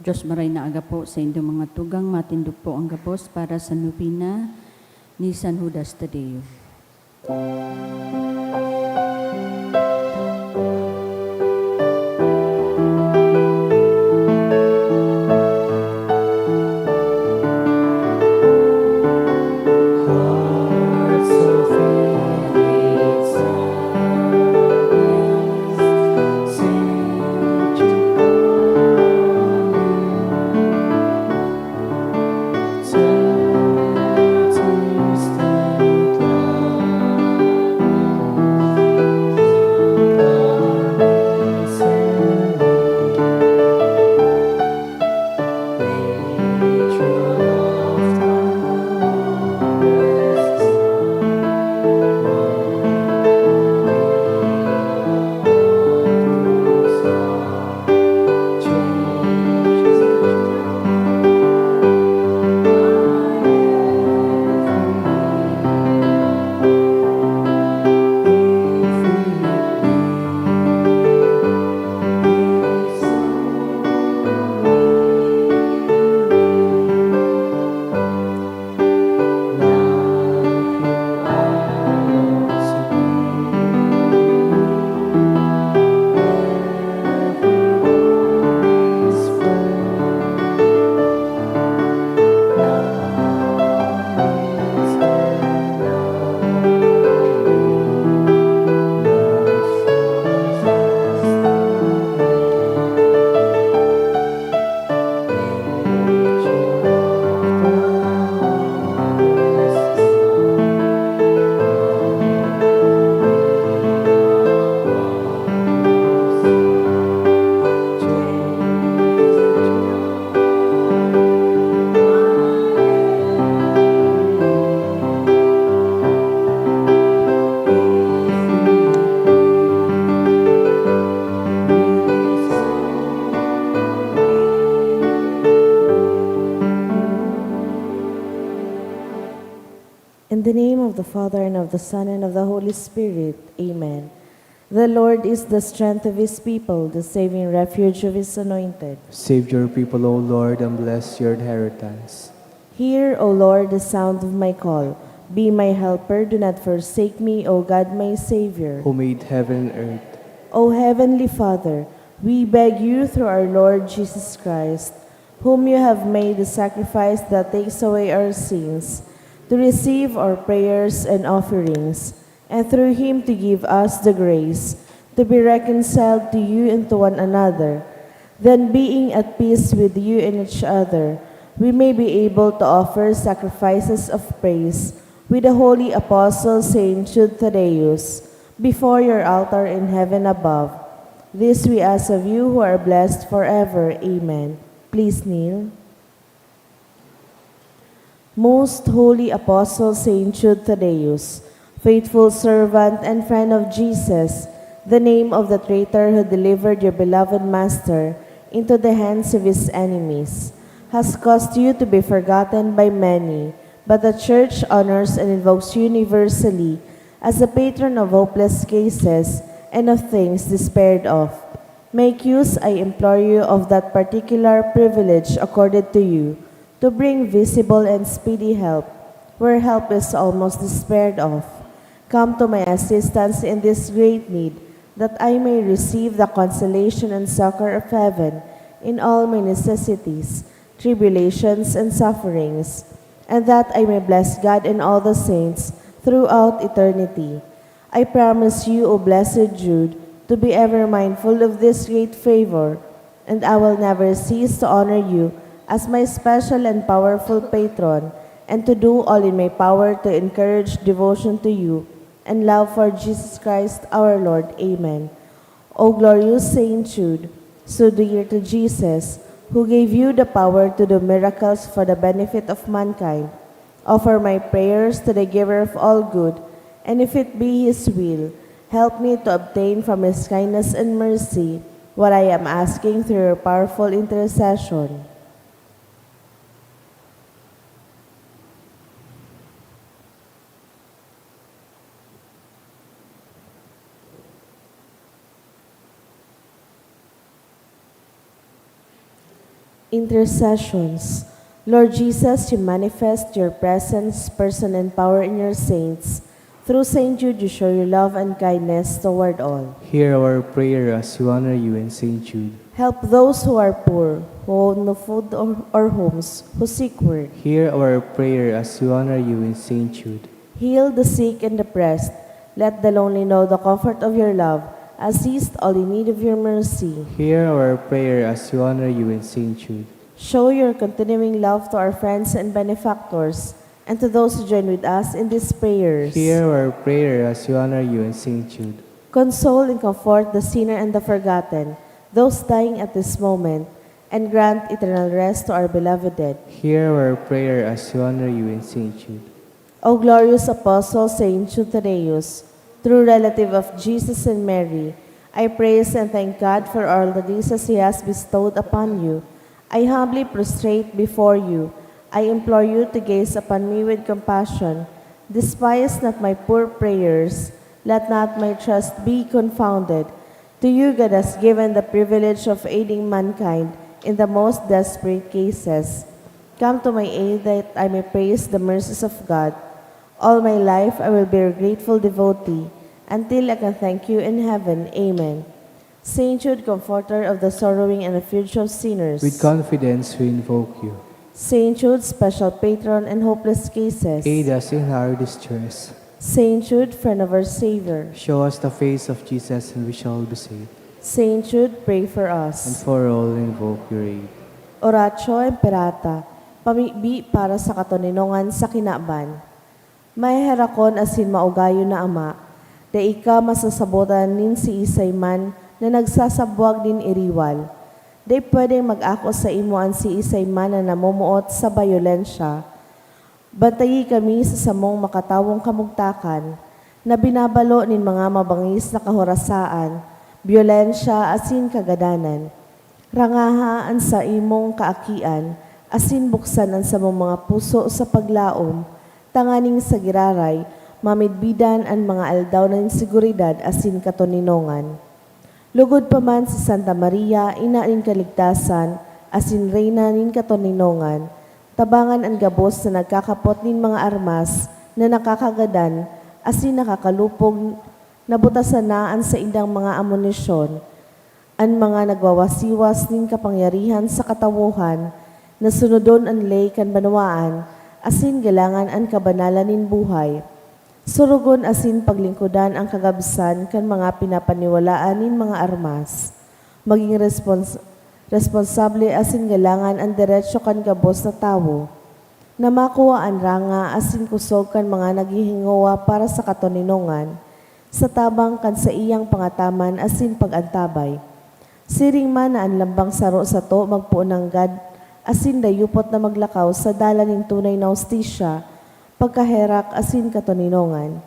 Diyos maray na aga po sa inyong mga tugang, matindog po ang gapos para sa nupina ni San Judas Tadeo. In the name of the Father, and of the Son, and of the Holy Spirit. Amen. The Lord is the strength of his people, the saving refuge of his anointed. Save your people, O Lord, and bless your inheritance. Hear, O Lord, the sound of my call. Be my helper, do not forsake me, O God, my Savior. Who made heaven and earth. O Heavenly Father, we beg you through our Lord Jesus Christ, whom you have made the sacrifice that takes away our sins, to receive our prayers and offerings, and through him to give us the grace to be reconciled to you and to one another. Then, being at peace with you and each other, we may be able to offer sacrifices of praise with the holy apostle Saint Jude Thaddeus before your altar in heaven above. This we ask of you who are blessed forever. Amen. Please kneel. Most holy apostle Saint Jude Thaddeus, faithful servant and friend of Jesus, the name of the traitor who delivered your beloved Master into the hands of his enemies, has caused you to be forgotten by many, but the Church honors and invokes you universally as the patron of hopeless cases and of things despaired of. Make use, I implore you, of that particular privilege accorded to you, to bring visible and speedy help, where help is almost despaired of. Come to my assistance in this great need, that I may receive the consolation and succor of heaven in all my necessities, tribulations, and sufferings, and that I may bless God and all the saints throughout eternity. I promise you, O blessed Jude, to be ever mindful of this great favor, and I will never cease to honor you as my special and powerful patron, and to do all in my power to encourage devotion to you and love for Jesus Christ our Lord. Amen. O glorious Saint Jude, so dear to Jesus, who gave you the power to do miracles for the benefit of mankind, offer my prayers to the giver of all good, and if it be his will, help me to obtain from his kindness and mercy what I am asking through your powerful intercession. Intercessions. Lord Jesus, you manifest your presence, person, and power in your saints. Through Saint Jude, you show your love and kindness toward all. Hear our prayer as we honor you in Saint Jude. Help those who are poor, who own no food or homes, who seek work. Hear our prayer as we honor you in Saint Jude. Heal the sick and oppressed. Let the lonely know the comfort of your love. Assist all in need of your mercy. Hear our prayer as we honor you in Saint Jude. Show your continuing love to our friends and benefactors, and to those who join with us in these prayers. Hear our prayer as we honor you in Saint Jude. Console and comfort the sinner and the forgotten, those dying at this moment, and grant eternal rest to our beloved dead. Hear our prayer as we honor you in Saint Jude. O glorious Apostle Saint Jude Thaddeus, true relative of Jesus and Mary, I praise and thank God for all the graces He has bestowed upon you. I humbly prostrate before you. I implore you to gaze upon me with compassion. Despise not my poor prayers. Let not my trust be confounded. To you God has given the privilege of aiding mankind in the most desperate cases. Come to my aid that I may praise the mercies of God. All my life I will be your grateful devotee, until I can thank you in heaven. Amen. Saint Jude, comforter of the sorrowing and refuge of sinners. With confidence we invoke you. Saint Jude, special patron in hopeless cases. Aid us in our distress. Saint Jude, friend of our Savior. Show us the face of Jesus and we shall be saved. Saint Jude, pray for And us. for all invoke your aid. Oratio Imperata, pamibi para sa katoninongan sa kinaban. May herakon asin maugayo na ama, da ika masasabotan nin si isay man na nagsasabwag din iriwal. Day pwedeng mag-ako sa imuan si isay man na namumuot sa bayolensya. Bantayi kami sa samong makatawong kamugtakan na binabalo nin mga mabangis na kahorasaan, biolensya asin kagadanan. Rangahaan sa imong kaakian, asin buksan ang sa mga puso sa paglaom, tanganing sa giraray, mamidbidan ang mga aldaw ng seguridad asin katoninongan. Lugod pa man si Santa Maria, ina nin kaligtasan, asin reyna nin katoninongan, tabangan ang gabos na nagkakapot nin mga armas na nakakagadan, asin nakakalupog, nabutasan naan sa indang mga amunisyon, ang mga nagwawasiwas nin kapangyarihan sa katawuhan, na sunodon ang lay kan banwaan, asin galangan ang kabanalan nin buhay. Surugon asin paglingkudan ang kagabsan kan mga pinapaniwalaan nin mga armas. Maging responsable asin galangan ang diretsyo kan gabos na tawo. Na makuha ang ranga asin kusog kan mga naghihingawa para sa katoninongan. Sa tabang kan sa iyang pangataman asin pagantabay. Siring man na ang lambang saro sa to magpuunang gad asin dayupot na maglakaw sa dala ning tunay na hustisya, pagkaherak asin katoninongan.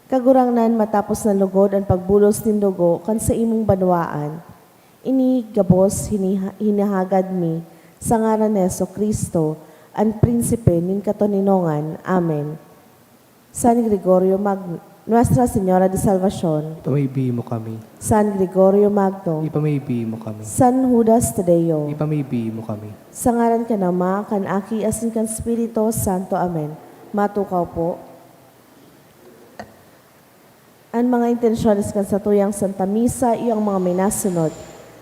Kagurangnan matapos na lugod ang pagbulos nin dugo kan sa imong banwaan. Ini gabos hinahagad mi sa ngaran ni Jesucristo, ang prinsipe nin katoninongan. Amen. San Gregorio Magno, Nuestra Señora de Salvacion. Ipamay mo kami. San Gregorio Magno. Ipamay mo kami. San Judas Tadeo. Ipamay mo kami. Sa ngaran ka Ama, kan Aki, asin kan Espiritu Santo. Amen. Matukaw po. Ang mga intensyones kan sa tuyang Santa Misa, iyong mga minasunod.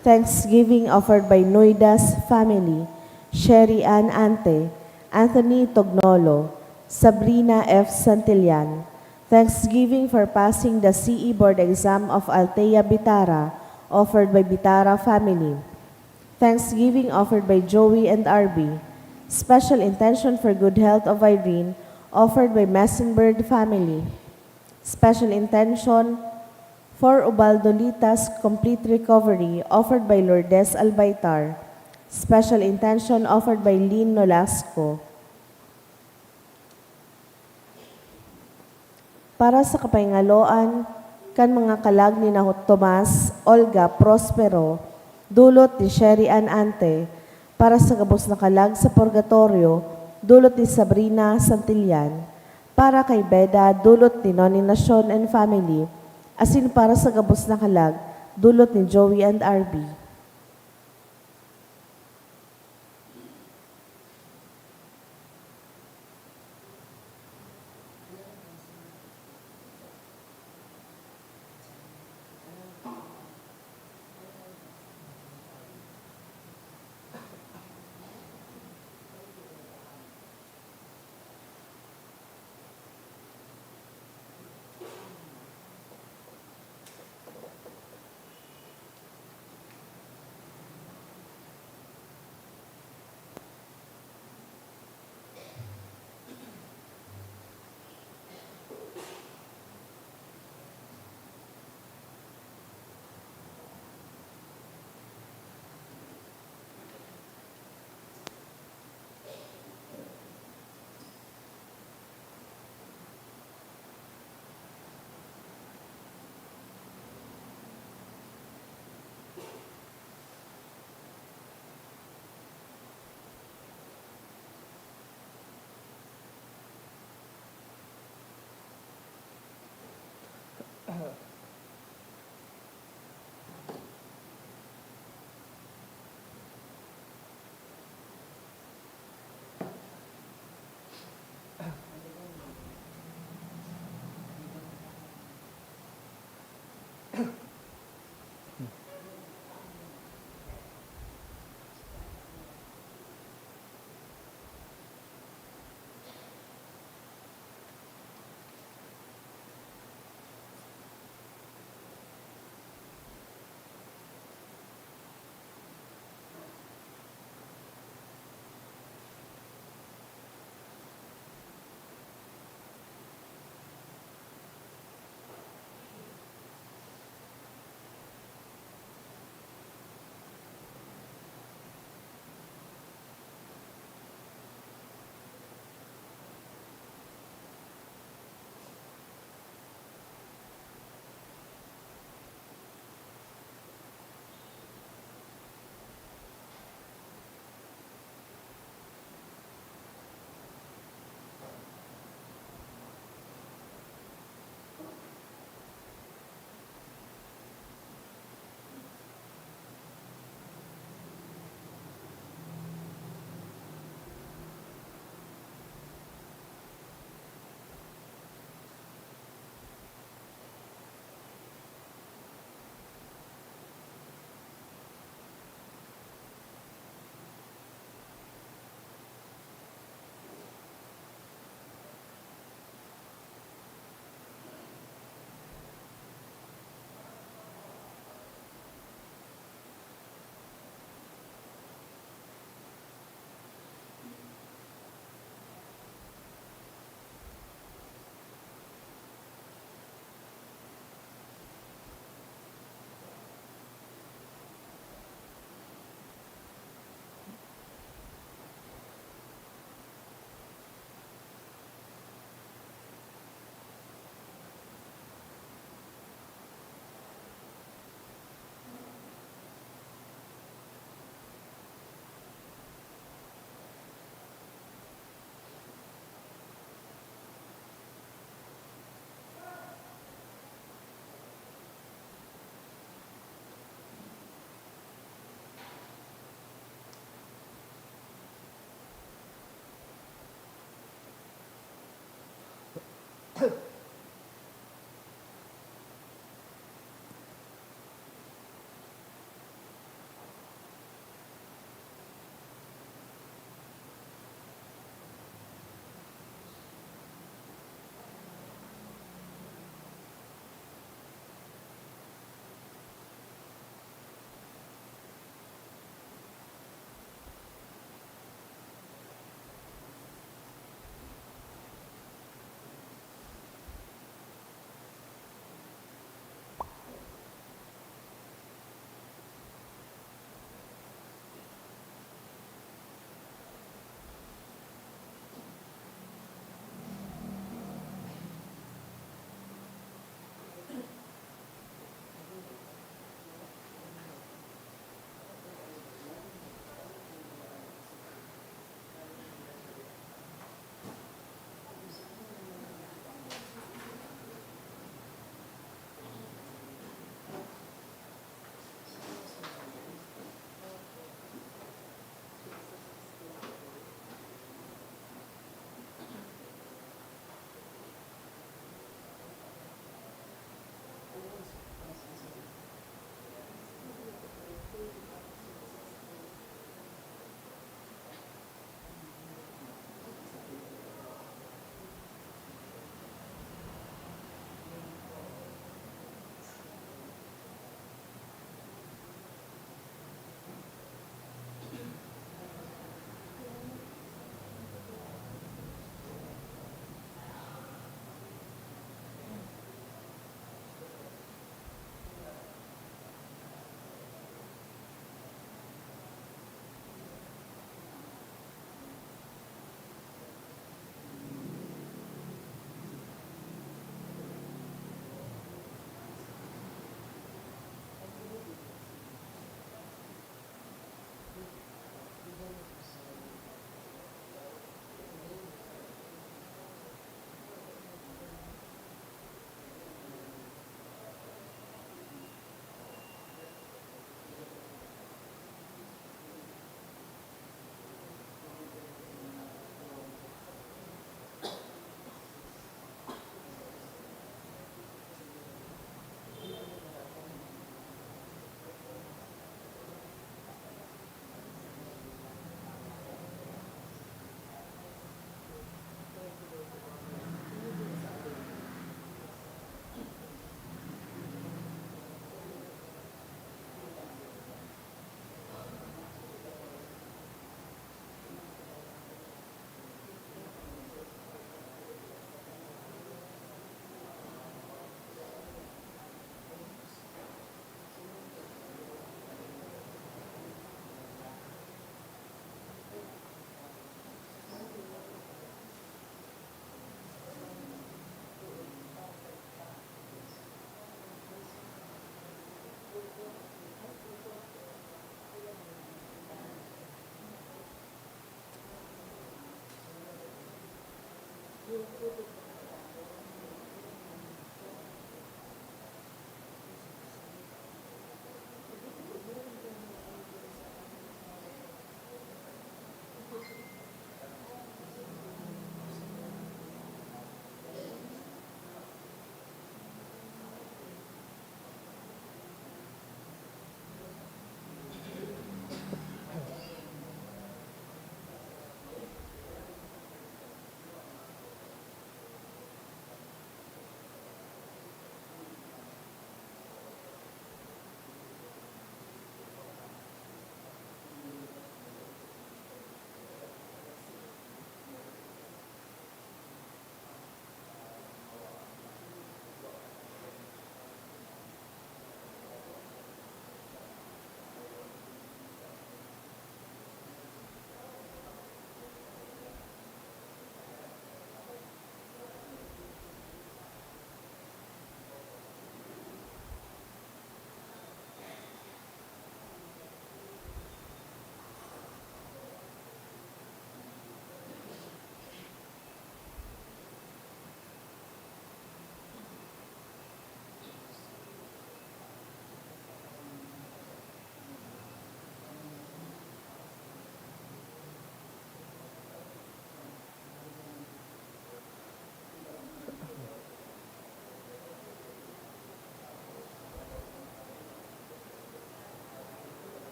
Thanksgiving offered by Noidas family, Sherry Ann Ante, Anthony Tognolo, Sabrina F. Santillan. Thanksgiving for passing the CE board exam of Altea Bitara, offered by Bitara family. Thanksgiving offered by Joey and Arby. Special intention for good health of Irene, offered by Messenbird family. Special intention for Ubaldolitas complete recovery, offered by Lourdes Albaitar. Special intention offered by Lynn Nolasco. Para sa kapahingaloan, kan mga kalag ni na Tomas, Olga, Prospero, dulot ni Sherry Ann Ante, para sa gabos na kalag sa purgatorio, dulot ni Sabrina Santillan, para kay Beda, dulot ni Noni Nacion and family, asin para sa gabos na kalag, dulot ni Joey and Arby.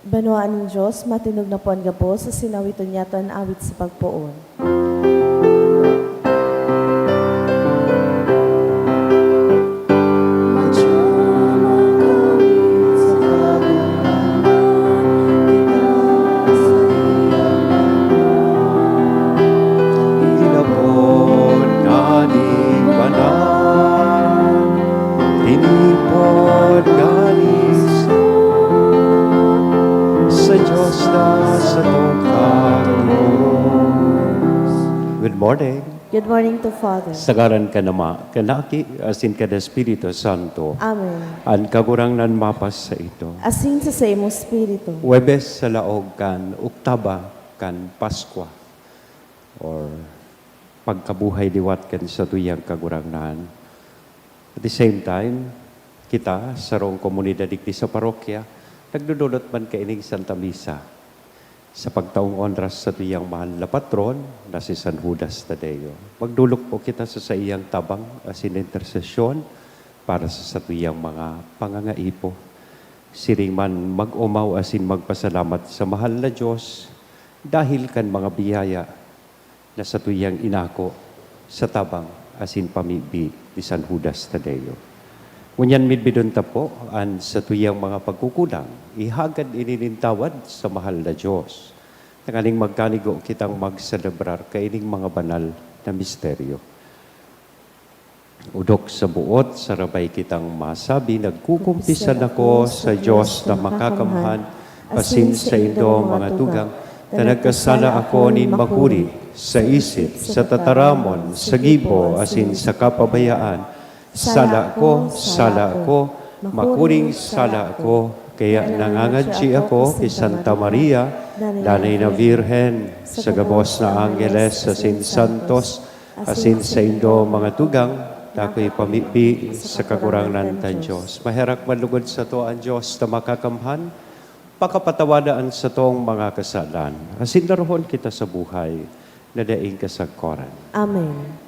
Banwaan ng Diyos, matinog na po ang gapo sa sinawiton niya ang awit sa pagpuon. Inabot galing banan, tinipod galing sa Diyos na sa tungkaros. Good morning. Good morning to Father. Sagaran ka nama, kanaki, asin ka na Espiritu Santo, Amen. an kagurang nan mapas sa ito. Asin sa imong Espiritu. Webes sa laog kan, uktaba kan Paskwa, or pagkabuhay liwat kan sa tuyang kagurangnan. At the same time, kita sa rong komunidad digdi sa parokya, nagdudulot man kaining Santa Misa sa pagtaong onras sa tuyang mahal na patron na si San Judas Tadeo. Magdulok po kita sa iyang tabang asin intersesyon para sa tuyang mga pangangaipo. Siring man mag-umaw asin magpasalamat sa mahal na Diyos dahil kan mga biyaya na sa tuyang inako sa tabang asin pamibi ni San Judas Tadeo. Ngunyan midbidon ta po, an sa tuyang mga pagkukulang, ihagad ininintawad sa mahal na Diyos. Nakaling magkanigo kitang magselebrar kaining mga banal na misteryo. Udok sa buot, sarabay kitang masabi, nagkukumpisan ako sa Diyos na makakamhan, asin sa indo mga tugang, na nagkasala ako nin makuri, sa isip, sa tataramon, sa gibo, asin sa kapabayaan. Sala ko, makuring sala ako, kaya nangangadji ako kay Santa Maria, Nanay na Virhen, sa gabos na Angeles, asin santos, asin sa indo mga tugang, tako'y pamipi sa kakurangan tan Diyos. Maherak malugod sa to ang Diyos na makakamhan, pakapatawadaan sa tong mga kasalan. Asin naroon kita sa buhay, na daing kasagkoran. Amen.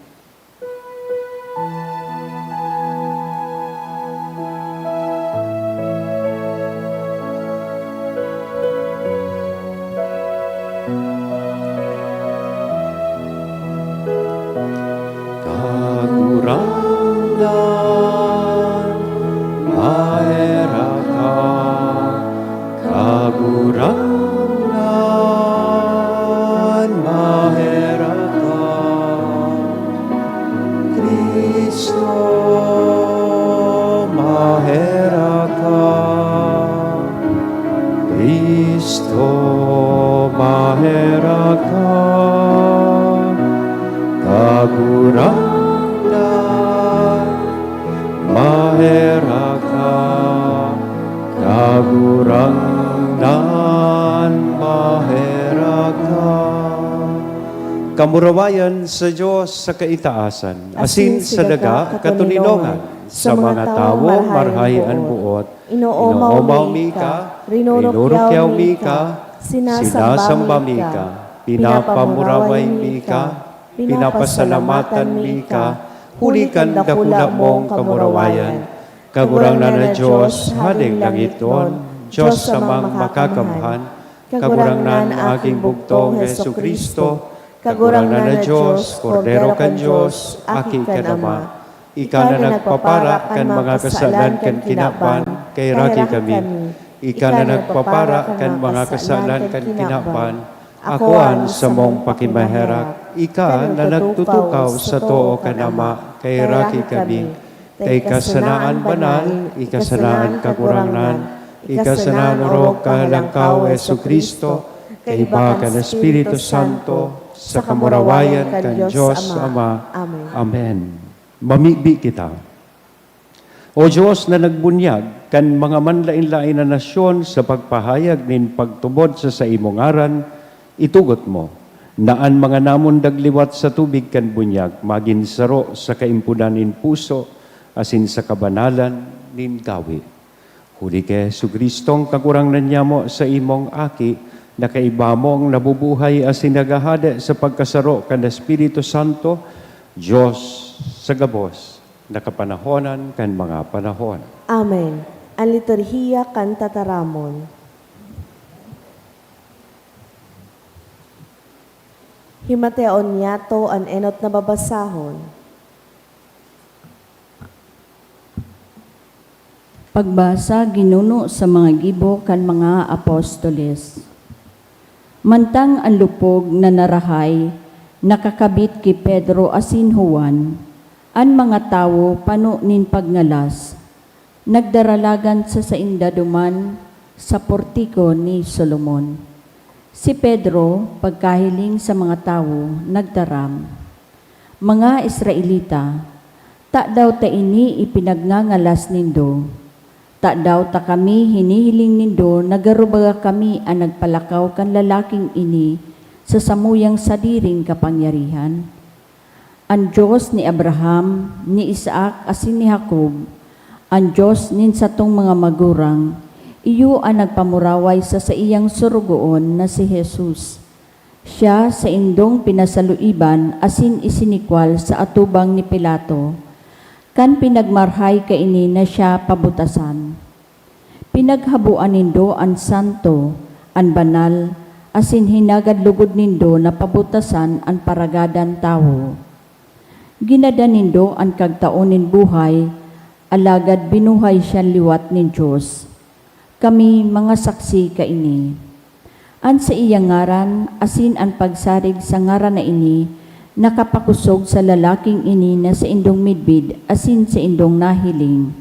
Kagurangan, mahera ka, kagurangan, mahera ka, Kristo, mahera ka, Kristo, mahera ka, kagurangan, mahera ka, kagurangan, mahera ka. Kamurawayan sa Diyos sa kaitaasan, asin sa daga katuninongan, sa mga tawo marhayan buot, inoomaw mi ka, rinurukyaw mi ka, sinasamba mi ka, pinapamuraway mi ka, pinapasalamatan mi ka, hulikan dakula mong kamurawayan. Kagurangan na Diyos, hading langiton, Diyos sa mga makakamhan, kagurangan aking bugtong Yesu Kristo, kagurangan na Diyos, Kordero kan Diyos, aking kanama. Ika na nagpapara kan mga kasalan kan kinapan, kay raki kami. Ika na nagpapara kan mga kasalan kan kinapan, akuan sa mong pakimaherak. Ika na nagtutukaw sa too kanama, kay raki kami. Kay kasanaan banal, ikasanaan kakurangan, ikasanaan urok kalangkaw Yesu Kristo, kay iba ka na Espiritu Santo, sa kamurawayan kan Diyos Ama. Amen. Mamibi kita. O Diyos na nagbunyag, kan mga manlain-lain na nasyon sa pagpahayag nin pagtubod sa imong ngaran, itugot mo, naan mga namon dagliwat sa tubig kan bunyag, maginsaro sa kaimpunan in puso, asin sa kabanalan nin gawi. Huli kay Yesu Kristong kakurangnan niya mo sa imong aki, na kaiba mong nabubuhay asin nagahada sa pagkasaro kan Espiritu Santo, Diyos sa gabos, nakapanahonan kan mga panahon. Amen. Ang liturhiya kan tataramon. Himateon niyato an enot na babasahon. Pagbasa ginuno sa mga gibo kan mga apostoles. Mantang ang lupog na narahay, nakakabit ki Pedro asin Juan, an mga tawo pano nin pagngalas, nagdaralagan sa saindaduman sa portiko ni Solomon. Si Pedro, pagkahiling sa mga tawo, nagdaram. Mga Israelita, ta daw ta ini ipinagngangalas nindo, ta daw ta kami hinihiling nindo, nagarubaga kami ang nagpalakaw kan lalaking ini sa samuyang sadiring kapangyarihan. Ang Diyos ni Abraham, ni Isaac, asin ni Jacob, ang Diyos nin satong mga magurang, iyo ang nagpamuraway sa iyang surugoon na si Jesus. Siya sa indong pinasaluiban asin isinikwal sa atubang ni Pilato, kan pinagmarhay kaini na siya pabutasan. Pinaghabuan nindo ang santo, ang banal, asin hinagad lugod nindo na pabutasan ang paragadan tawo. Ginada nindo ang kagtaonin buhay, alagad binuhay siya liwat ni Diyos. Kami mga saksi kaini. An sa iyang ngaran, asin an pagsarig sa ngaran na ini, nakapakusog sa lalaking ini na sa indong midbid, asin sa indong nahiling.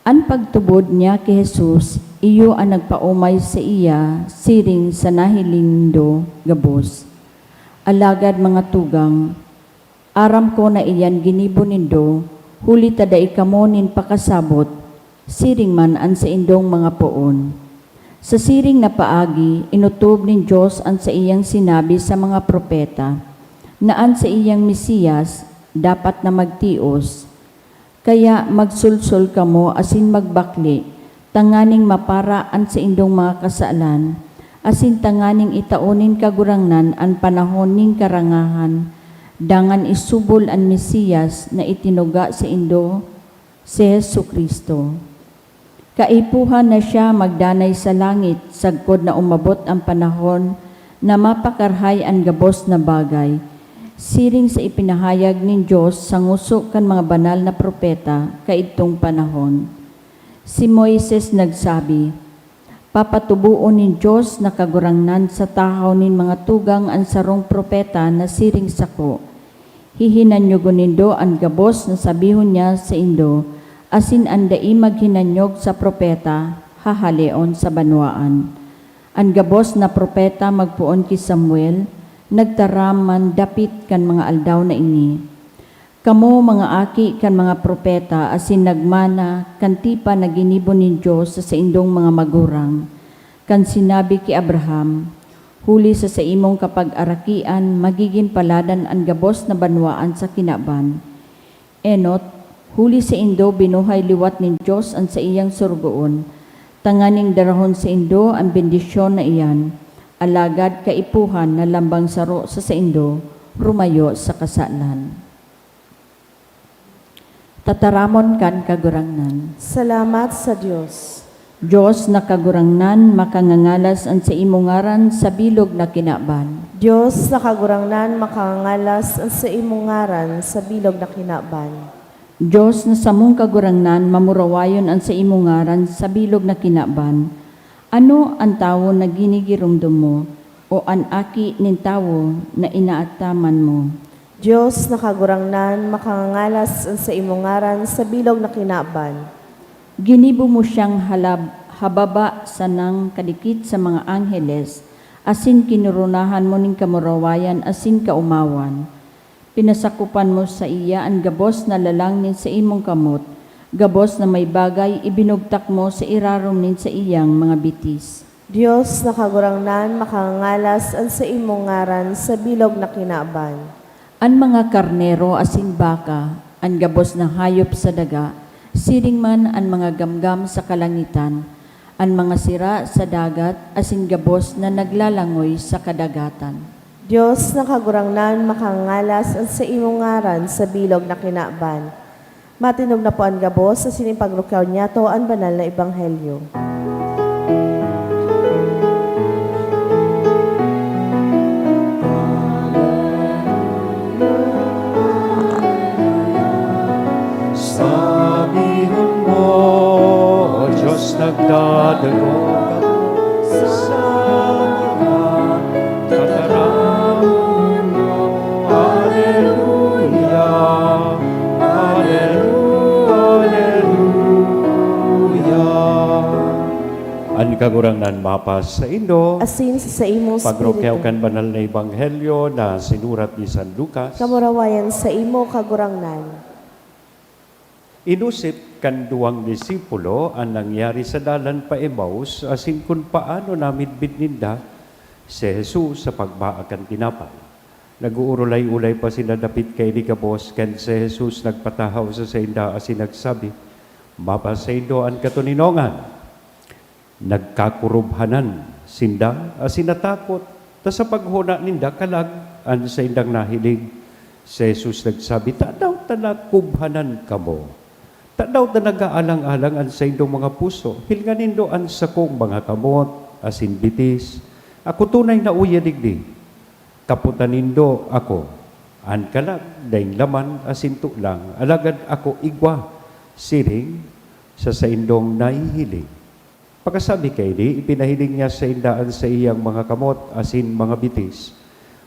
An pagtubod niya kay Jesus, iyo ang nagpaumay sa iya, siring sa nahiling do gabos. Alagad mga tugang, aram ko na iyan ginibo nindo, huli tada ikamo nin pakasabot, siring man an sa indong mga poon. Sa siring na paagi, inutob nin Diyos an sa iyang sinabi sa mga propeta, na an sa iyang Mesiyas dapat na magtios. Kaya magsulsul kamo asin magbakli, tanganing maparaan sa indong mga kasalan, asin tanganing itaunin kagurangnan an panahon ning karangahan, dangan isubol an Mesiyas na itinuga sa indo, si Jesucristo. Kaipuhan na siya magdanay sa langit, sagkod na umabot ang panahon na mapakarhay ang gabos na bagay, siring sa ipinahayag ni Diyos sa nguso kan mga banal na propeta kaitong panahon. Si Moises nagsabi, papatubuon ni Diyos na kagurangnan sa tahaw nin mga tugang ang sarong propeta na siring sako. Hihinanyog nindo ang gabos na sabihon niya sa indo, asin ang dai maghinanyog sa propeta, hahaleon sa banwaan. Ang gabos na propeta magpuon ki Samuel, nagtaraman dapit kan mga aldaw na ini. Kamo mga aki kan mga propeta asin nagmana kantipa na ginibo ni Diyos sa indong mga magurang. Kan sinabi ki Abraham, huli sa imong kapag-arakian magiging paladan ang gabos na banwaan sa kinaban. Enot, huli sa indo binuhay liwat ni Diyos ang sa iyang surgoon. Tanganing darahon sa indo ang bendisyon na iyan. Alagad kaipuhan na lambang saro sa indo, rumayo sa kasalan. Tataramon kan kagurangnan. Salamat sa Diyos. Diyos na kagurangnan, makangangalas ang sa imungaran sa bilog na kinaban. Diyos na kagurangnan makangalas ang sa imong ngaran sa bilog na kinaban. Diyos na samong kagurangnan, mamurawayon ang sa imungaran sa bilog na kinaban. Ano ang tawo na ginigirumdum mo o ang aki nin tawo na inaataman mo? Diyos na kagurangnan makangalas ang sa imong ngaran sa bilog na kinaban. Ginibo mo siyang hababa sa nang kadikit sa mga angheles, asin kinurunahan mo ning kamurawayan asin kaumawan. Pinasakupan mo sa iya ang gabos na lalangnin sa imong kamot, gabos na may bagay ibinugtak mo sa irarom nin sa iyang mga bitis. Diyos na kagurangnan makangalas ang sa imong ngaran sa bilog na kinaban. Ang mga karnero asin baka, ang gabos na hayop sa daga, siring man ang mga gamgam sa kalangitan, ang mga sira sa dagat, asin gabos na naglalangoy sa kadagatan. Diyos na kagurangnan makangalas ang sa imong ngaran sa bilog na kinaban. Matinog na po ang gabos sa sinipagrukaw niya to ang banal na ebanghelyo. Sabihon mo, O Diyos nagdadagog ako sa mga tataramon mo. Alleluia, Alleluia. Ang kagurangnan mapas sa indo, Asin sa imong pagrokyaw spiritu. kan banal na ebanghelyo na sinurat ni San Lucas. Kamurawayan sa imo kagurangnan. Inusip kan duwang disipulo ang nangyari sa dalan pa Emmaus asin kung paano namidbid ninda si Jesus sa pagbaakan tinapay. Nag-uurulay-ulay pa sila dapit kay Nikabos ken si Jesus nagpatahaw sa sainda asin nagsabi, mapasaindo ang katuninongan. Nagkakurubhanan sinda asin natakot ta sa paghuna ninda kalag ang saindang nahilig. Si Jesus nagsabi, tadaw tanakubhanan kamo. Tadaw na nag-aalang-alang ang sa indong mga puso. Hilganin doan sa kong mga kamot, asin bitis. Ako tunay na uyadigdi. Kaputanindo ako. An kalag, daing laman, asin tulang. Alagad ako igwa. siring sa indong naihiling. Pagkasabi kay di, ipinahiling niya sa indaan sa iyang mga kamot, asin mga bitis.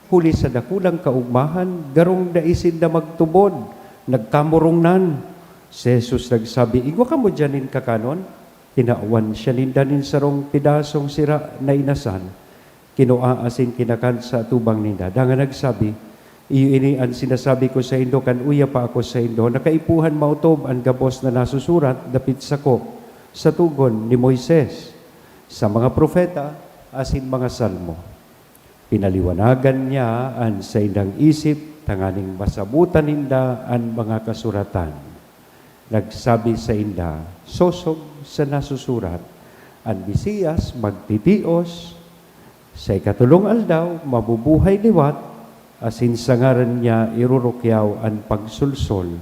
Huli sa dakulang kaugmahan, garong daisin na magtubod, nagkamurungnan. Si Jesus nagsabi, igwa ka mo dyanin kakanon? Tinaawan siya nindanin sarong pidasong sira na inasan. Kinuaasin kinakan sa tubang ninda. Danga nagsabi, iyo ini ang sinasabi ko sa indo, kan uya pa ako sa indo, nakaipuhan mautob ang gabos na nasusurat, dapit sako, sa tugon ni Moises, sa mga propeta, asin mga salmo. Pinaliwanagan niya ang sa indang isip, tanganing masabutan ninda ang mga kasuratan. Nagsabi sa inda, sosog sa nasusurat, ang Mesiyas magtitios, sa ikatulong aldaw, mabubuhay liwat, asin sa ngaran niya irurukyaw ang pagsulsol,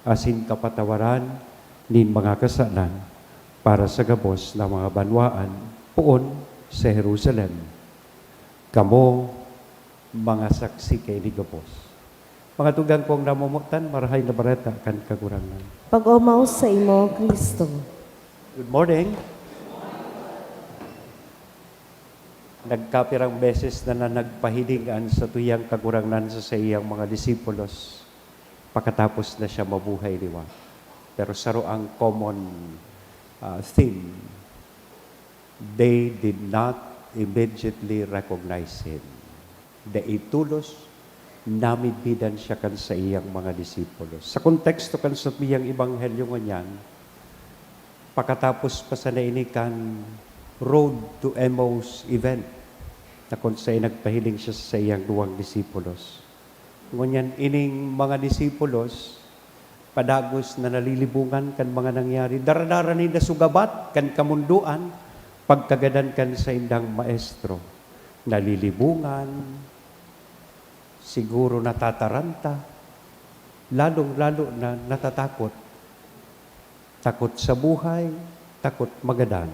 asin kapatawaran nin mga kasalan, para sa gabos na mga banwaan, poon sa Jerusalem. Kamo, mga saksi kay ni gabos. Mga tugang kong namumutan, marahay na bareta kan kagurangan. Pag-umaw sa imo, Kristo. Good morning. Nagkapirang beses na nagpahilingan sa tuyang kagurangan sa iyang mga disipulos. Pagkatapos na siya mabuhay liwa. Pero saro ang common theme. They did not immediately recognize him. Daitulos, namidbidan siya kan sa iyang mga disipulos. Sa konteksto kan sa iyang ibanghelyo nganyan, pagkatapos pa sa nainikan Road to Emmaus event, na kung sa'y nagpahiling siya sa iyang duwang disipulos. Ngunyan, ining mga disipulos, padagos na nalilibungan kan mga nangyari, daradara ni na sugabat kan kamunduan, pagkagadan kan sa indang maestro. Nalilibungan, siguro natataranta, lalong-lalo na natatakot. Takot sa buhay, takot magadan.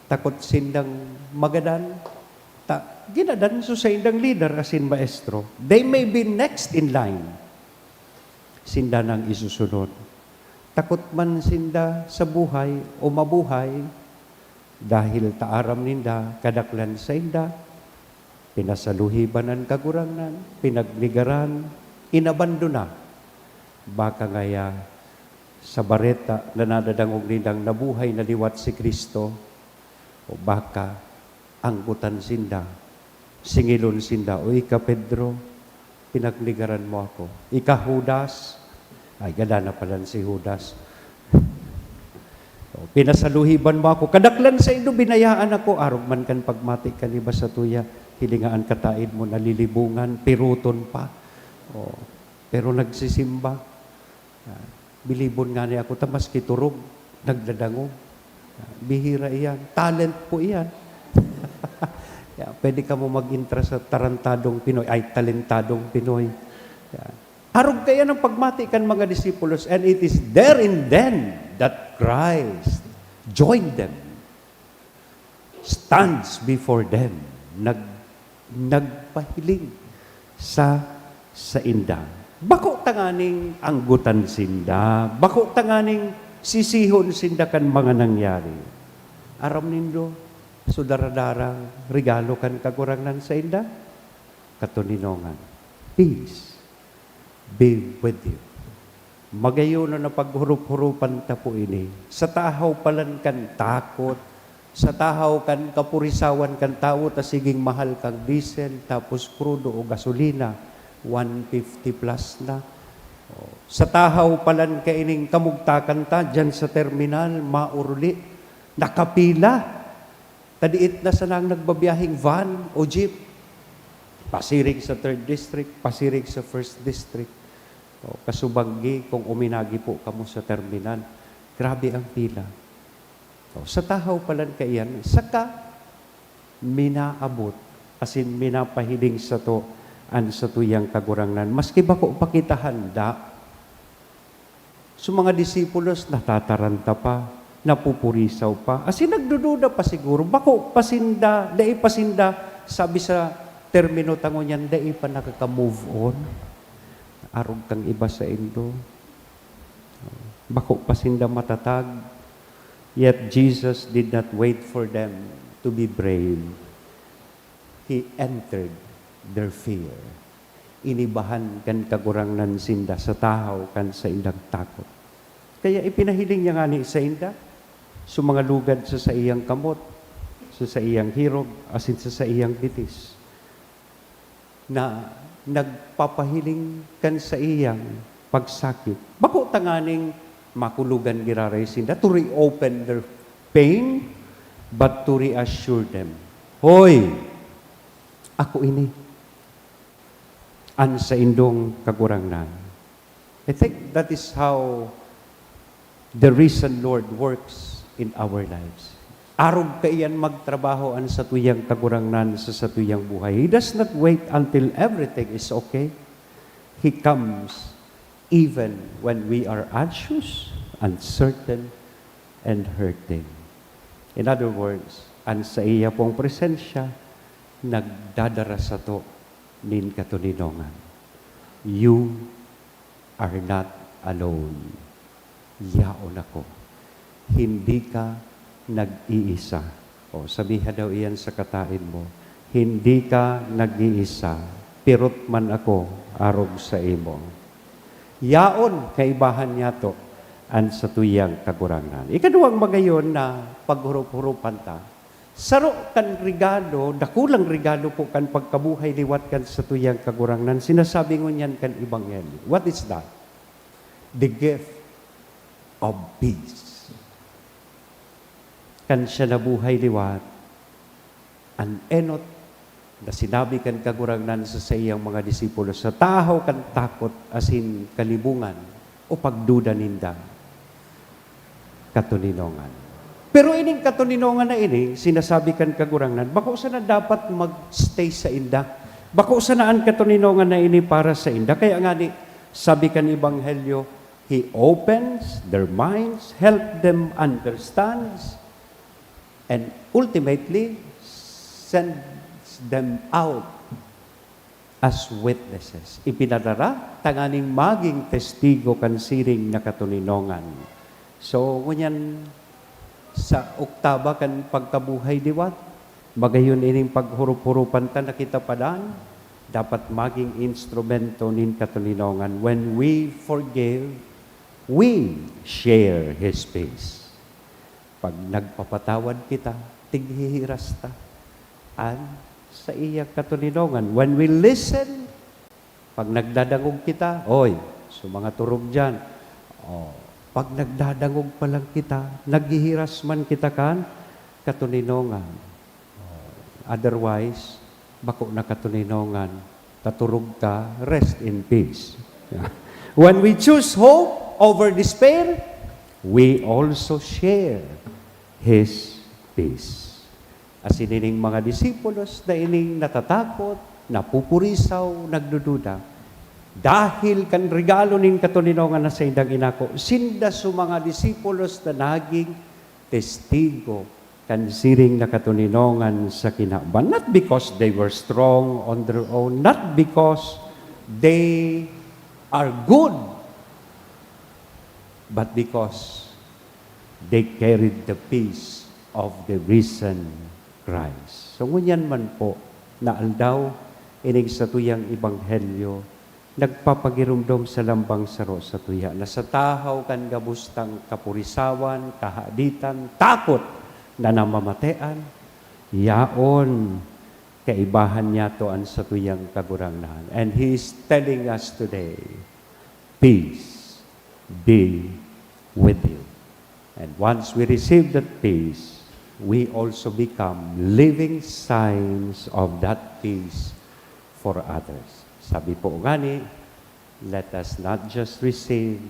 Takot sindang magadan, ginadan so sa indang leader asin maestro. They may be next in line. Sinda nang isusunod. Takot man sinda sa buhay o mabuhay, dahil taaram ninda, kadaklan sa inda, pinasaluhiban ang kagurangan, pinagnigaran, inabandona. Baka ngaya sa bareta na nadadangog nindang nabuhay na liwat si Kristo, o baka anggutan sinda, singilon sinda, o ika Pedro, pinagligaran mo ako. Ika Judas, ay ganda na pala si Judas. O, pinasaluhiban mo ako. Kadaklan sa indo, binayaan ako. Arog man kan pagmati ka ni sa tuya, hilingaan kataid mo, nalilibungan, piruton pa. O, pero nagsisimba. Bilibon nga niya ako, tamas kiturog, nagdadangog. Bihira iyan. Talent po iyan. Pwede ka mo mag-intra sa tarantadong Pinoy, ay talentadong Pinoy. Arog kaya ng pagmati kan mga disipulos, and it is there and then that Christ joined them, stands before them, nagpahiling sa inda. Bako tanganing anggutan sinda, bako tanganing sisihon sinda kan mga nangyari. Aram nindo, sudaradara, regalo kan kagurangan sa inda, katuninongan. Peace be with you. Magayon na paghurup-hurupan ta po ini. Sa tahaw palan kan takot, sa tahaw kan kapurisawan kan tao, ta siging mahal kang diesel, tapos crudo o gasolina, 150 plus na. Sa tahaw palan kaining kamugtakan ta, dyan sa terminal, mauruli, nakapila, tadiit na sa nang nagbabiyahing van o jeep, pasirig sa 3rd District, pasirig sa 1st District, kasubanggi kung uminagi po kamo sa terminal, grabe ang pila. Sa tahaw palan kaiyan, saka minaabot, asin minapahiling sa to, an sa tuyang kagurangan. Maski ba ko pakita handa, so mga disipulos natataranta pa, napupurisaw pa, asin nagdududa pa siguro, bako pasinda, dai pasinda, sabi sa termino tangon yan, dai pa nakaka-move on. Arog kang iba sa indo. Bako pa sinda matatag. Yet Jesus did not wait for them to be brave. He entered their fear. Inibahan kan kagurangnan sinda sa tahaw kan sa indang takot. Kaya ipinahiling niya nga ni sa inda, sa mga lugad sa iyang kamot, sa iyang hirog, asin sa iyang bitis, na nagpapahiling kan sa iyang pagsakit. Bako tanganing makulugan giraray sinda to reopen their pain, but to reassure them, Hoy, ako ini. An sa indong kagurangnan. I think that is how the risen Lord works in our lives. Arog kaiyan magtrabaho an sa tuyang kagurangnan sa tuyang buhay. He does not wait until everything is okay. He comes even when we are anxious, uncertain, and hurting. In other words, an sa iya pong presensya, nagdadara sa to nin katuninongan. You are not alone. Yaon ako. Hindi ka nag-iisa. O sabihan daw iyan sa katain mo, hindi ka nag-iisa, pirot man ako arog sa imo. Yaon kaibahan niya to an sa tuyang kagurangan. Ikaduwang magayon na paghurup-hurupan ta, saro kan regalo, dakulang regalo po kan pagkabuhay liwat kan sa tuyang kagurangnan. Sinasabi ngon yan kan Ebanghelyo. What is that? The gift of peace. Kan siya nabuhay liwat, an enot na sinabi kan kagurangnan sa iyang mga disipulo, sa tahaw kan takot asin kalibungan o pagduda ninda katuninongan. Pero ining katuninongan na ini, sinasabi kan kagurangnan, bako sa na dapat magstay sa inda. Bako sa naan katuninongan na ini para sa inda. Kaya nga ni, sabi kan Ebanghelyo, He opens their minds, help them understand, and ultimately sends them out as witnesses. Ipinadara, tanganing maging testigo kan siring na katuninongan. So, ngunyan, sa oktaba kan pagkabuhay diwat, magayon ining paghurup-hurupan ta nakita padan, dapat maging instrumento nin katuninongan. When we forgive, we share His peace. Pag nagpapatawad kita, tighihiras ta an sa iya katuninongan. When we listen, pag nagdadangog kita, oy, so mga turog dyan, pag nagdadangog pa lang kita, naghihiras man kita kan, katuninongan. Otherwise, bako na katuninongan, taturog ka, rest in peace. When we choose hope over despair, we also share His peace. As inining mga disipulos na ining natatakot, napupurisaw, nagdududa, dahil kan regalo ning katuninongan na sa indang inako, sinda su mga disipulos na naging testigo kan siring na katuninongan sa kinaban. Not because they were strong on their own, not because they are good, but because they carried the peace of the risen Christ. So ngunyan man po, na aldaw, inig sa tuyang Ebanghelyo, nagpapagirumdom sa lambang saro sa tuya, na sa tahaw kan gabustang kapurisawan, kahaditan, takot na namamatean, yaon kaibahan niya to an sa tuyang kagurangnan. And He is telling us today, peace be with you. And once we receive that peace, we also become living signs of that peace for others. Sabi po ngani, let us not just receive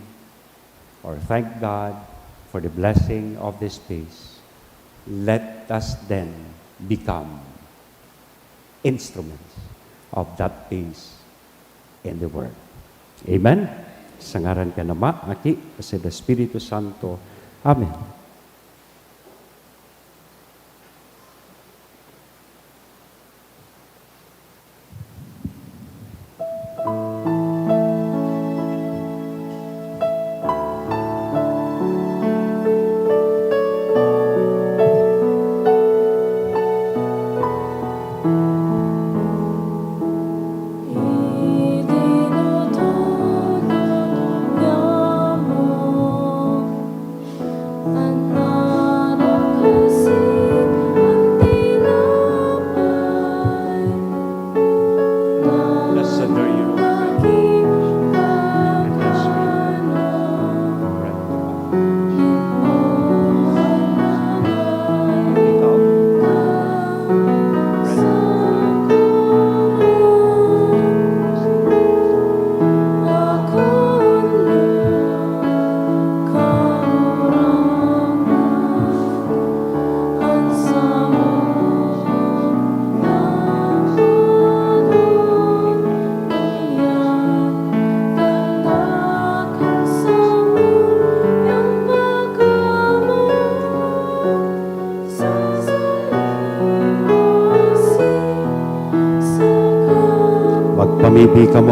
or thank God for the blessing of this peace. Let us then become instruments of that peace in the world. Amen? Sa ngaran ka nama, Aki, sa Espiritu Santo. Amen.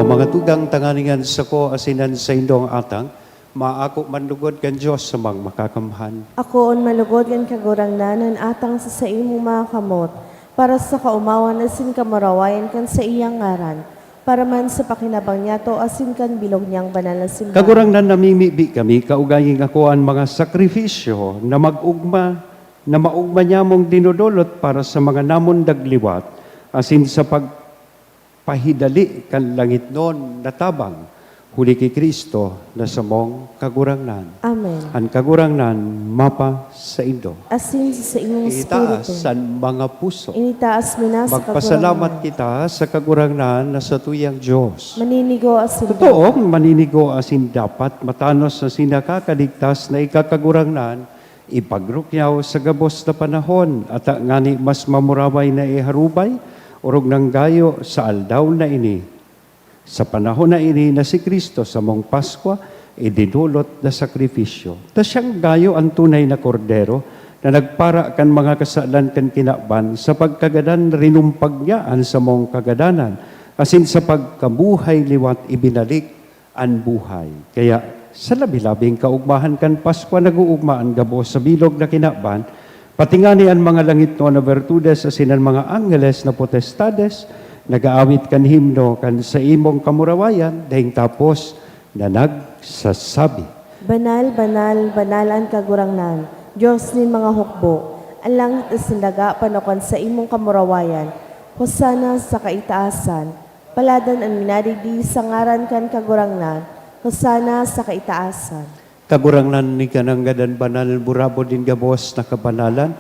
mga tugang tanganingan sa ko asinan sa indong atang, maako manlugod kan Diyos sa mga makakamhan. Ako on malugod kan kagurangnan atang sa imong mga kamot, para sa kaumawan asin kamarawayan kan sa iyang ngaran, para man sa pakinabang niya to asin kan bilog niyang banal na simbahan. Kagurangnan namimibi kami, kaugaying ako ang mga sakripisyo na maugma niya mong dinudulot para sa mga namon dagliwat, asin sa pagpahidali kan langit noon natabang, huli kay Kristo na sa mong kagurangnan. Amen. Ang kagurangnan mapa sa indo. Asin sa imong Itaas spiritu. sa mga puso. Initaas mo na sa Magpasalamat kagurangnan. kita sa kagurangnan na sa tuyang Diyos. Maninigo asin Totoong maninigo asin dapat matanos na sinakakaligtas na ikakagurangnan, ipagrukyaw sa gabos na panahon at ngani mas mamuraway na iharubay, urog ng gayo sa aldaw na ini. Sa panahon na ini na si Kristo sa mong Paskwa, idinulot na sakripisyo. Ta siyang gayo ang tunay na kordero na nagpara kan mga kasalan kan kinakban sa pagkagadan rinumpag niyaan sa mong kagadanan, asin sa pagkabuhay liwat ibinalik ang buhay. Kaya sa labi-labing kaugmahan kan Paskwa naguugmaan gabo sa bilog na kinakban, patingani ang mga langit no na virtudes asin ang mga angeles na potestades, nagaawit kan himno kan sa imong kamurawayan, dahing tapos na nagsasabi. Banal, banal, banal ang kagurangnan, Diyos nin mga hukbo, ang langit asindaga panokon sa imong kamurawayan, hosana sa kaitaasan, paladan ang minadigdi sa ngaran kan kagurangnan, hosana sa kaitaasan. Kagurangnan ni kananggadan banal burabo din gabos na kabanalan,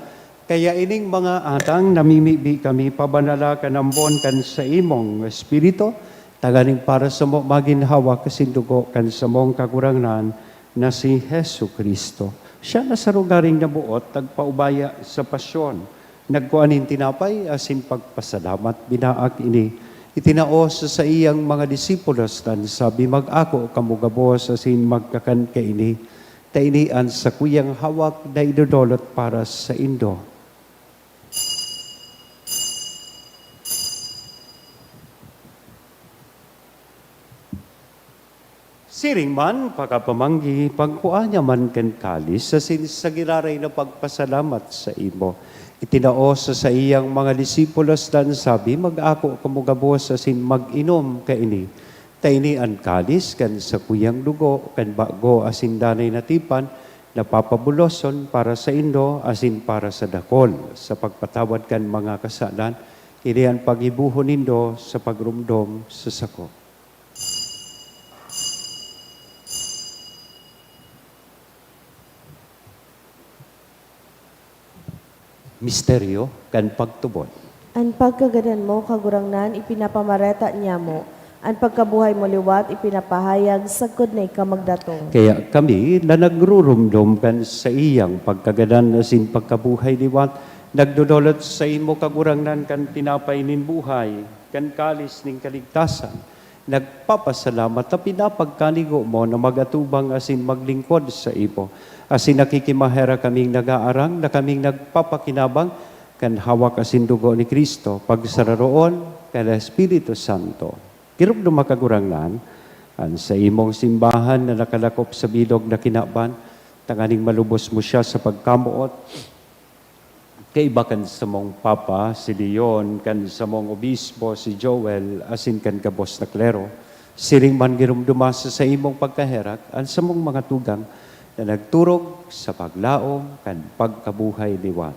kaya ining mga atang namimibi kami pabanala kanambon kan sa imong espiritu, taganing para sa mo maginhawa kasindugo kan sa mong kagurangnan na si Hesu Kristo. Siya na sa rugaring nabuot, tagpaubaya sa pasyon. Nagkuanin tinapay, asin pagpasalamat, binaak ini. Itinaos sa iyang mga disipulos, dan sabi, mag-ako kamugabos, asin magkakan ka ini. Tainian sa kuyang hawak na idodolot para sa indo. Siring man, pagkapamanggi, pagkuanya man ken kalis, sa sinisagiraray na pagpasalamat sa imo. Itinaos sa iyang mga disipulos dan sabi, mag-ako kamugabos asin mag-inom ka ini. Taini an kalis kan sa kuyang dugo, kan bago asin danay natipan, napapabuloson para sa indo asin para sa dakol. Sa pagpatawad kan mga kasalan, ini ang pagibuhon nindo sa pagrumdom sa sako. Misteryo kan pagtubod. Ang pagkagadan mo, kagurangnan, ipinapamareta niya mo. Ang pagkabuhay mo liwat, ipinapahayag, sagkod na ikamagdatong. Kaya kami na nagrurumdum kan sa iyang pagkagadan asin pagkabuhay liwat, nagdudolot sa imo kagurangnan kan tinapay nin buhay, kan kalis ning kaligtasan. Nagpapasalamat na pinapagkanigo mo na magatubang asin maglingkod sa imo. Asin nakikimahera kaming nag-aarang na kaming nagpapakinabang kan hawak asin dugo ni Kristo pagsararoon kan Espiritu Santo. Kirog na makagurangnan, an sa imong simbahan na nakalakop sa bilog na kinaban, tanganing malubos mo siya sa pagkamuot, kaibakan sa mong Papa, si Leon, kan sa mong Obispo, si Joel, asin kan kabos na klero, siring man girumdumasa sa imong pagkaherak, an sa mong mga tugang, na nagturog sa paglaom kan pagkabuhay liwat.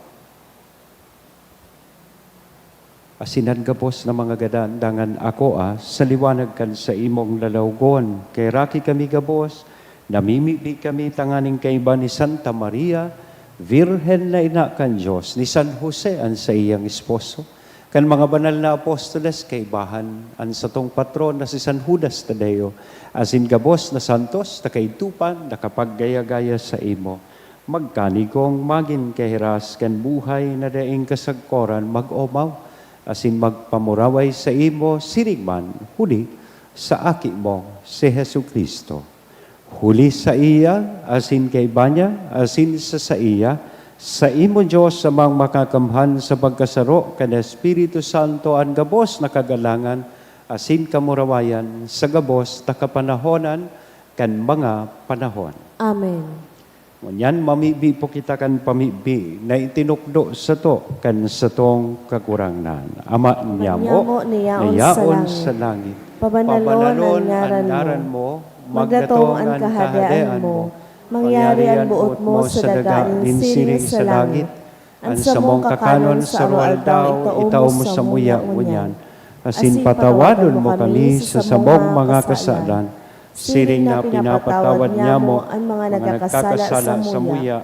Asinan gapos na mga gadan, dangan ako sa liwanag kan sa imong lalawgon. Kay raki kami gabos, namimibi kami tanganing kaiba ni Santa Maria, Virhen na ina kan Diyos, ni San Jose an sa iyang esposo, kan mga banal na apostoles kaibahan an sa tong patron na si San Judas Tadeo, asin gabos na santos na kaitupan nakapaggaya-gaya sa imo. Magkanigong magin kahiras kan buhay na daing kasagkoran mag-omaw, asin magpamuraway sa imo sirigman huli sa aki mo si Hesu Kristo. Huli sa iya, asin kay banya, asin sa iya, sa imo Diyos sa mga makakamhan sa pagkasaro kan Espiritu Santo ang gabos na kagalangan, asin kamurawayan, sa gabos, takapanahonan, kan mga panahon. Amen. Ngunyan, mamibi po kita kan pamibi, na itinukdo sa to, kan sa tong kakurangan. Ama Nyamo niyamo, niyaon sa langit. Pabanalon ang ngaran mo, magdatong ang kahadaan mo, mangyari ang buot mo sa daganing siring sa langit, ang samong kakanon sa arualdaw, itaw mo sa muya unyan, asin patawadon mo kami sa samong mga kasalan, siring na pinapatawad niya mo ang mga nagkakasala sa muya,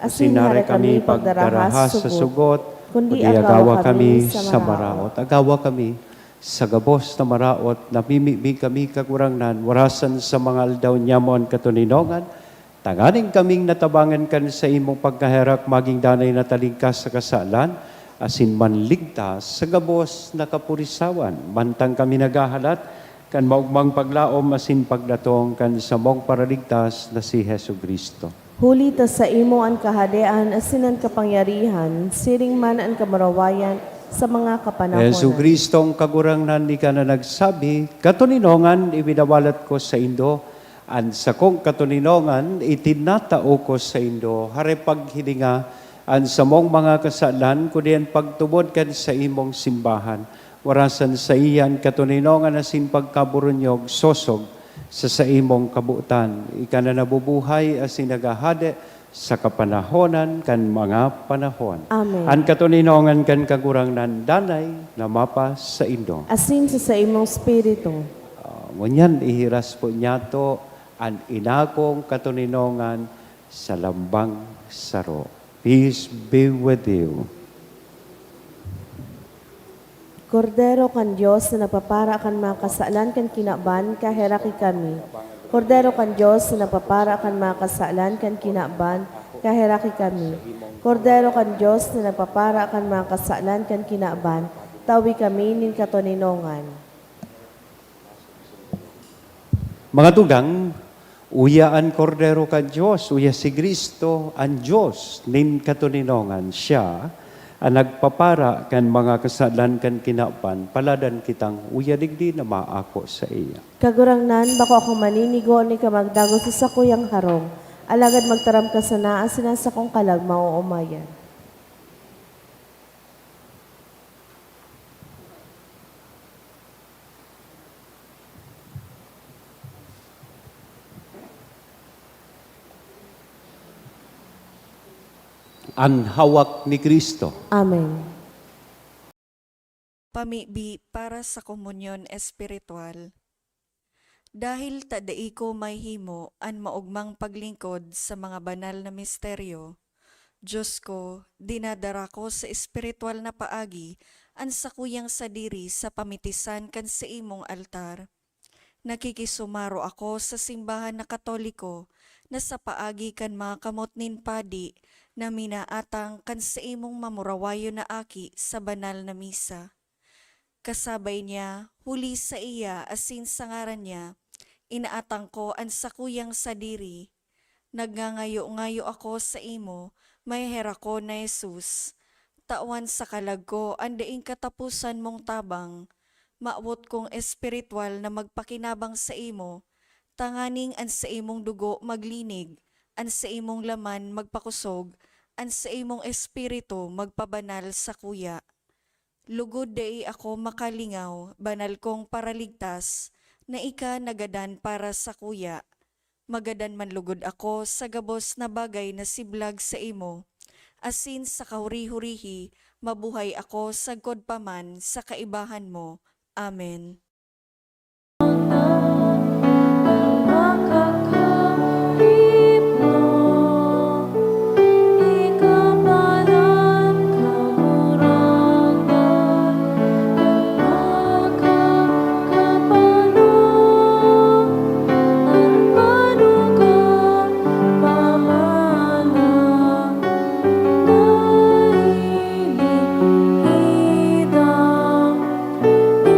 asin nare kami pagdarahas sa sugot, kundi agawa kami sa maraot. Agawa kami sa gabos na maraot, namimigmi kami kakurangnan, warasan sa mga aldaw niya mo ang katuninongan, tanganing kaming natabangan kan sa imong pagkaherak, maging danay na talingkas sa kasalan, asin manligtas sa gabos na kapurisawan, mantang kami nagahalat, kan maugmang paglaom asin pagdatong kan sa mong paraligtas na si Hesu Kristo. Huli ta sa imo ang kahadean, asin ang kapangyarihan, siring man ang kamarawayan sa mga kapanahonan. Hesu Kristo ang kagurangnan ni ka na nagsabi, katuninongan ibidawalat ko sa Indo, an sa kong katuninongan itinatao ko sa Indo, hare paghilinga, an sa mong mga kasalan, kudian pagtubod kan sa imong simbahan, warasan sa iyan katuninongan asin pagkaburunyog sosog sa imong kabuutan. Ika na nabubuhay asin nagahade sa kapanahonan kan mga panahon. Amen. An katuninongan kan kagurangnan danay na mapa sa Indo. Asin sa imong spirito. Ngunyan ihiras po niya to an inakong katuninongan sa lambang saro. Peace be with you. Kordero kan Diyos na napapara kan mga kasalan kan kinaban, kaheraki kami. Kordero kan Diyos na napapara kan mga kasalan kan kinaban, kaheraki kami. Kordero kan Diyos na napapara kan mga kasalan kan kinaban, tawi kami nin katuninongan. Mga tugang, uya an kordero ka Diyos, uya si Kristo an Diyos, nin katuninongan siya, ang nagpapara kan mga kasalan kan kinapan, paladan kitang uya digdi na maako sa iya. Kagurangnan, bako ako maninigo ni kamagdago sa sakuyang harong, alagad magtaram ka sa naa, sinasa kong kalag mauumayan. Ang hawak ni Kristo. Amen. Pamibi para sa komunyon espiritual. Dahil tadai ko may himo an maugmang paglingkod sa mga banal na misteryo, Diyos ko, dinadara ko sa espiritual na paagi an sakuyang sadiri sa pamitisan kan sa imong altar. Nakikisumaro ako sa simbahan na Katoliko na sa paagi kan mga kamot nin padi na minaatang kan sa imong mamurawayo na aki sa banal na misa. Kasabay niya, huli sa iya asin sa ngaran niya, inaatang ko ang sakuyang sadiri. Nagngangayo-ngayo ako sa imo, may hera ko na Jesus. Tawan sa kalag ko, andaing katapusan mong tabang. Maawot kong espiritual na magpakinabang sa imo, tanganing an sa imong dugo maglinig, an sa imong laman magpakusog, an sa imong espiritu magpabanal sa kuya. Lugod dai ako makalingaw, banal kong paraligtas, na ika nagadan para sa kuya. Magadan man lugod ako sa gabos na bagay na siblag sa imo. Asin sa kahuri-hurihi, mabuhay ako sagkod paman sa kaibahan mo. Amen.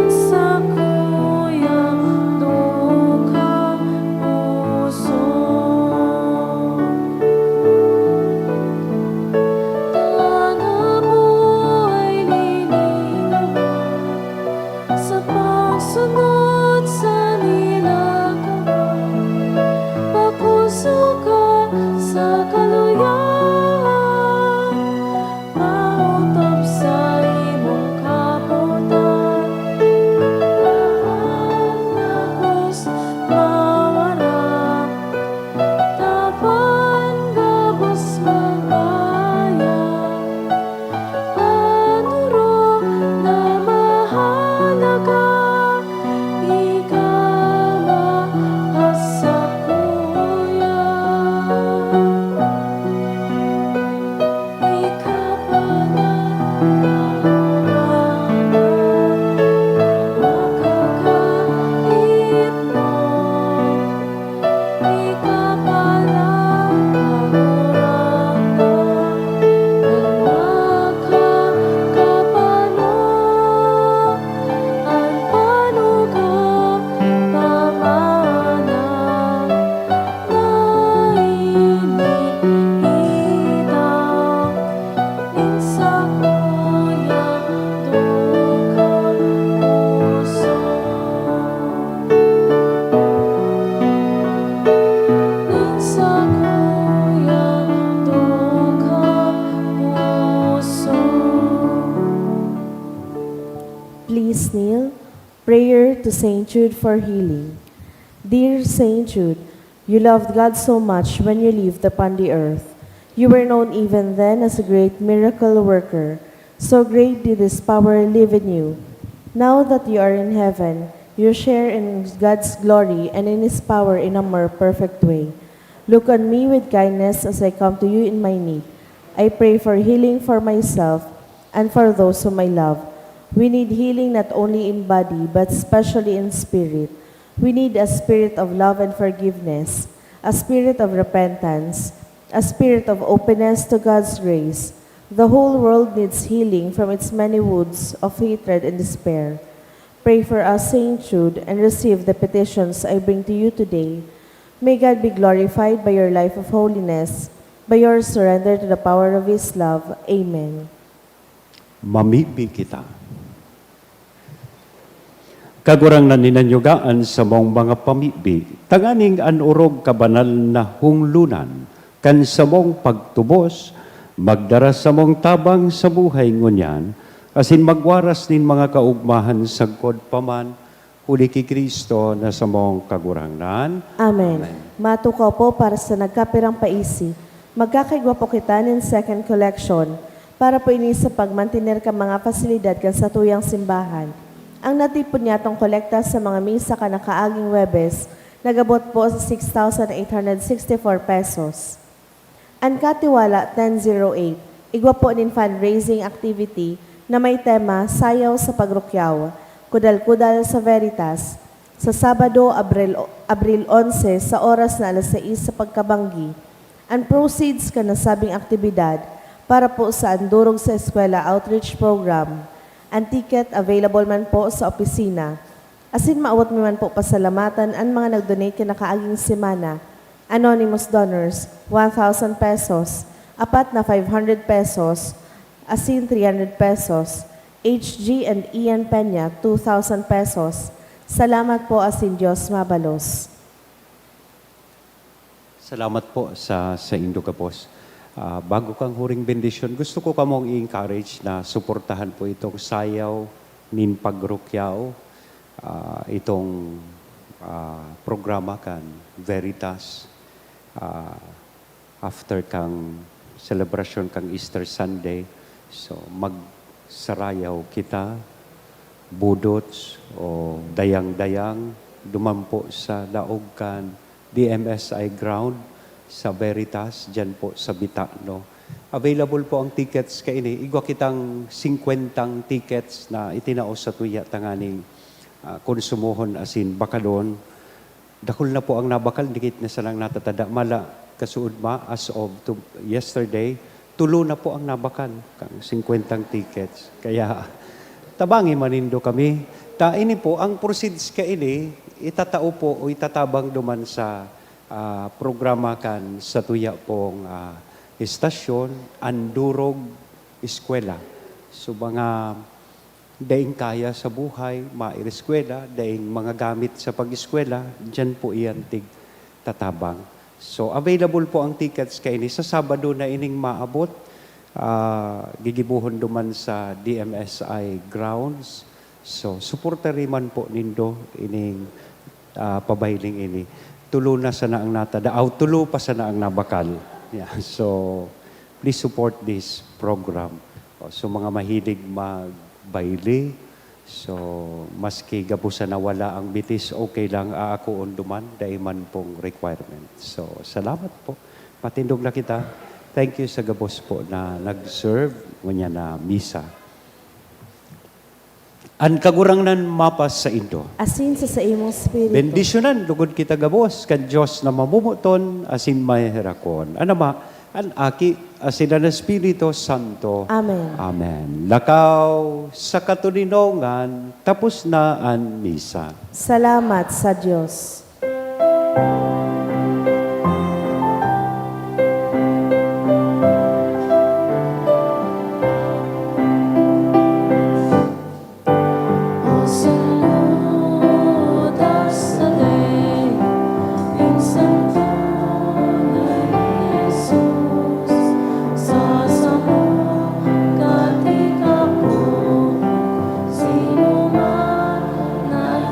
Sa Saint Jude for healing. Dear Saint Jude, you loved God so much when you lived upon the earth. You were known even then as a great miracle worker. So great did His power live in you. Now that you are in heaven, you share in God's glory and in His power in a more perfect way. Look on me with kindness as I come to you in my need. I pray for healing for myself and for those whom I love. We need healing not only in body, but especially in spirit. We need a spirit of love and forgiveness, a spirit of repentance, a spirit of openness to God's grace. The whole world needs healing from its many wounds of hatred and despair. Pray for us, Saint Jude, and receive the petitions I bring to you today. May God be glorified by your life of holiness, by your surrender to the power of His love. Amen. Mamibi kita. Kagurang na ninanyugaan sa mong mga pamibi, tanganing anurog kabanal na hunglunan, kan sa mong pagtubos, magdara sa mong tabang sa buhay ngunyan, asin magwaras nin mga kaugmahan sa God paman, huli ki Kristo na sa mong kagurangnan. Amen. Matukaw po para sa nagkapirang paisi. Magkakaigwa po kita ng second collection para po ini sa pagmantiner ka mga pasilidad kan sa tuyang simbahan. Ang natipon niya tong kolekta sa mga misa ka nakaaging Webes, nagabot po sa 6,864 pesos. Ang katiwala 1008, igwa po nin fundraising activity na may tema Sayaw sa Pagrukyaw, Kudal-Kudal sa Veritas, sa Sabado, Abril 11 sa oras na alas 6 sa pagkabanggi. Ang proceeds ka nasabing aktibidad para po sa Andurog sa Eskwela Outreach Program. Ang ticket available man po sa opisina. Asin maawat mo man po pasalamatan ang mga nag-donate ka nakaaging semana. Anonymous donors, 1,000 pesos. Apat na 500 pesos. Asin 300 pesos. HG and Ian Peña, 2,000 pesos. Salamat po asin Diyos mabalos. Salamat po sa indo kapos. Bago kang huring bendisyon, gusto ko kamong i-encourage na suportahan po itong sayaw nin pagrukyaw, itong programa kan Veritas, after kang celebration kang Easter Sunday. So magsarayaw kita, budots o dayang-dayang, dumampo sa daog kan DMSI ground, sa Veritas, dyan po sa Bitano. Available po ang tickets kaini. Igwa kitang 50 tickets na itinaos sa tuya tanganing konsumuhon asin bakalon. Dakol na po ang nabakal, dikit na salang natatada. Mala kasuod ma as of yesterday, tulo na po ang nabakal, kang 50 tickets. Kaya tabangi manindo kami. Ini po, ang proceeds kaini, itatao po o itatabang duman sa programa kan sa tuya pong istasyon, Andurog Eskwela. So mga daing kaya sa buhay, maireskwela, daing mga gamit sa pag-eskwela, dyan po iyan tig tatabang. So available po ang tickets kaini sa Sabado na ining maabot, gigibuhon duman sa DMSI grounds. So supporteri man po nindo ining pabailing ini. Tulo na sana ang natada, tulo pa sana ang nabakal. Yeah. So, please support this program. So, mga mahilig magbaili, so, maski gabusan na wala ang bitis, okay lang aakuon duman, daiman pong requirement. So, salamat po. Matindog na kita. Thank you sa gabos po na nag-serve ngunya na misa. An kagurangnan mapas sa indo. Asin sa imong spirito. Bendisyonan, lugod kita gabos, kan Diyos na mamumuton, asin may herakon. Ano ba? An aki, asin na Espiritu Santo. Amen. Amen. Lakaw sa katulinongan, tapos na ang misa. Salamat sa Diyos. Sino man na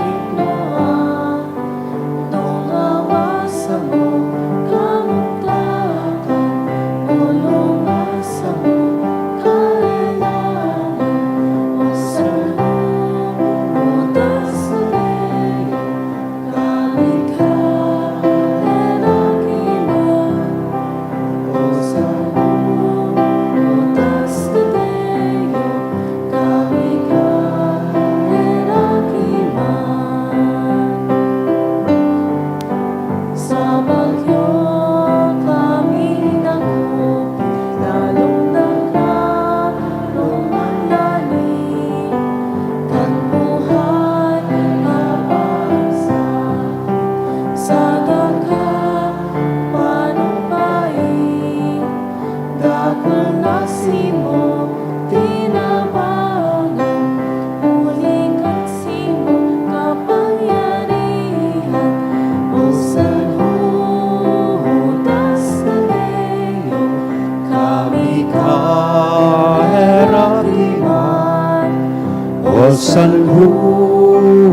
San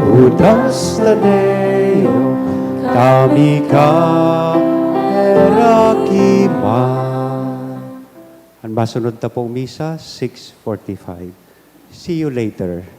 Judas Tadeo, kami ka erakima. Ang masunod na pong misa, 6:45. See you later.